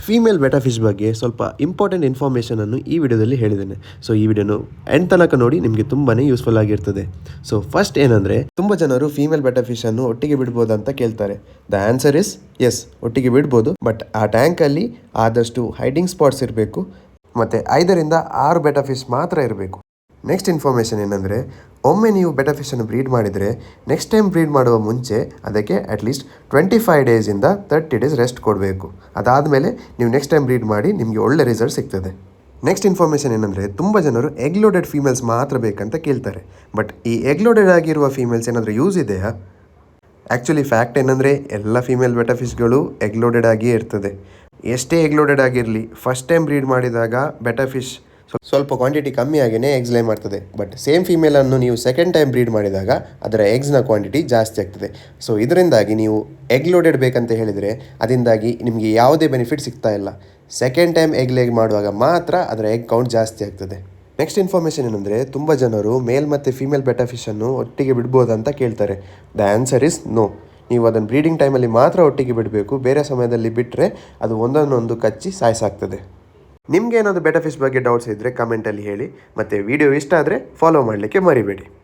Female beta fish ಬಗ್ಗೆ ಸ್ವಲ್ಪ important ಇನ್ಫಾರ್ಮೇಷನನ್ನು ಈ ವಿಡಿಯೋದಲ್ಲಿ ಹೇಳಿದ್ದೇನೆ. ಸೊ ಈ ವಿಡಿಯೋನು ಎಂಡ್ ತನಕ ನೋಡಿ ನಿಮಗೆ ತುಂಬಾ ಯೂಸ್ಫುಲ್ ಆಗಿರ್ತದೆ. ಸೊ ಫಸ್ಟ್ ಏನಂದರೆ, ತುಂಬ ಜನರು ಫೀಮೇಲ್ ಬೆಟಾ ಫಿಶನ್ನು ಒಟ್ಟಿಗೆ ಬಿಡ್ಬೋದು ಅಂತ ಕೇಳ್ತಾರೆ. ದ ಆನ್ಸರ್ ಇಸ್ ಎಸ್, ಒಟ್ಟಿಗೆ ಬಿಡ್ಬೋದು. ಬಟ್ ಆ ಟ್ಯಾಂಕಲ್ಲಿ ಆದಷ್ಟು ಹೈಡಿಂಗ್ ಸ್ಪಾಟ್ಸ್ ಇರಬೇಕು ಮತ್ತು 5ರಿಂದ 6 ಬೆಟಾ ಫಿಶ್ ಮಾತ್ರ ಇರಬೇಕು. ನೆಕ್ಸ್ಟ್ ಇನ್ಫಾರ್ಮೇಷನ್ ಏನಂದರೆ, ಒಮ್ಮೆ ನೀವು ಬೆಟಾ ಫಿಶನ್ನು ಬ್ರೀಡ್ ಮಾಡಿದರೆ ನೆಕ್ಸ್ಟ್ ಟೈಮ್ ಬ್ರೀಡ್ ಮಾಡುವ ಮುಂಚೆ ಅದಕ್ಕೆ ಅಟ್ಲೀಸ್ಟ್ 25 ಡೇಸಿಂದ 30 ಡೇಸ್ ರೆಸ್ಟ್ ಕೊಡಬೇಕು. ಅದಾದಮೇಲೆ ನೀವು ನೆಕ್ಸ್ಟ್ ಟೈಮ್ ಬ್ರೀಡ್ ಮಾಡಿ ನಿಮಗೆ ಒಳ್ಳೆ ರಿಸಲ್ಟ್ ಸಿಗ್ತದೆ. ನೆಕ್ಸ್ಟ್ ಇನ್ಫಾರ್ಮೇಷನ್ ಏನಂದರೆ, ತುಂಬ ಜನರು ಎಗ್ ಲೋಡೆಡ್ ಫೀಮೇಲ್ಸ್ ಮಾತ್ರ ಬೇಕಂತ ಕೇಳ್ತಾರೆ. ಬಟ್ ಈ ಎಗ್ ಲೋಡೆಡ್ ಆಗಿರುವ ಫೀಮೇಲ್ಸ್ ಏನಾದರೂ ಯೂಸ್ ಇದೆಯಾ? ಆ್ಯಕ್ಚುಲಿ ಫ್ಯಾಕ್ಟ್ ಏನಂದರೆ, ಎಲ್ಲ ಫೀಮೇಲ್ ಬೆಟಾ ಫಿಶ್ಗಳು ಎಗ್ ಲೋಡೆಡ್ ಆಗಿಯೇ ಇರ್ತದೆ. ಎಷ್ಟೇ ಎಗ್ ಲೋಡೆಡ್ ಆಗಿರಲಿ, ಫಸ್ಟ್ ಟೈಮ್ ಬ್ರೀಡ್ ಮಾಡಿದಾಗ ಬೆಟಾ ಫಿಶ್ ಸ್ವಲ್ಪ ಕ್ವಾಂಟಿಟಿ ಕಮ್ಮಿ ಆಗಿಯೇ ಎಗ್ಸ್ ಲೇ ಮಾಡ್ತದೆ. ಬಟ್ ಸೇಮ್ ಫೀಮೇಲನ್ನು ನೀವು ಸೆಕೆಂಡ್ ಟೈಮ್ ಬ್ರೀಡ್ ಮಾಡಿದಾಗ ಅದರ ಎಗ್ಸ್ನ ಕ್ವಾಂಟಿಟಿ ಜಾಸ್ತಿ ಆಗ್ತದೆ. ಸೊ ಇದರಿಂದಾಗಿ ನೀವು ಎಗ್ ಲೋಡೆಡ್ ಬೇಕಂತ ಹೇಳಿದರೆ ಅದರಿಂದಾಗಿ ನಿಮಗೆ ಯಾವುದೇ ಬೆನಿಫಿಟ್ ಸಿಗ್ತಾ ಇಲ್ಲ. ಸೆಕೆಂಡ್ ಟೈಮ್ ಎಗ್ ಲೇಗ್ ಮಾಡುವಾಗ ಮಾತ್ರ ಅದರ ಎಗ್ ಕೌಂಟ್ ಜಾಸ್ತಿ ಆಗ್ತದೆ. ನೆಕ್ಸ್ಟ್ ಇನ್ಫಾರ್ಮೇಷನ್ ಏನಂದರೆ, ತುಂಬ ಜನರು ಮೇಲ್ ಮತ್ತು ಫೀಮೇಲ್ ಬೆಟಾ ಫಿಶನ್ನು ಒಟ್ಟಿಗೆ ಬಿಡ್ಬೋದಂತ ಕೇಳ್ತಾರೆ. The answer is no. ನೀವು ಅದನ್ನು ಬ್ರೀಡಿಂಗ್ ಟೈಮಲ್ಲಿ ಮಾತ್ರ ಒಟ್ಟಿಗೆ ಬಿಡಬೇಕು. ಬೇರೆ ಸಮಯದಲ್ಲಿ ಬಿಟ್ಟರೆ ಅದು ಒಂದನ್ನೊಂದು ಕಚ್ಚಿ ಸಾಯಿಸಾಗ್ತದೆ. ನಿಮ್ಗೆ ಏನಾದರೂ ಬೆಟಾ ಫಿಶ್ ಬಗ್ಗೆ ಡೌಟ್ಸ್ ಇದ್ದರೆ ಕಮೆಂಟಲ್ಲಿ ಹೇಳಿ. ಮತ್ತು ವಿಡಿಯೋ ಇಷ್ಟ ಆದರೆ ಫಾಲೋ ಮಾಡಲಿಕ್ಕೆ ಮರಿಬೇಡಿ.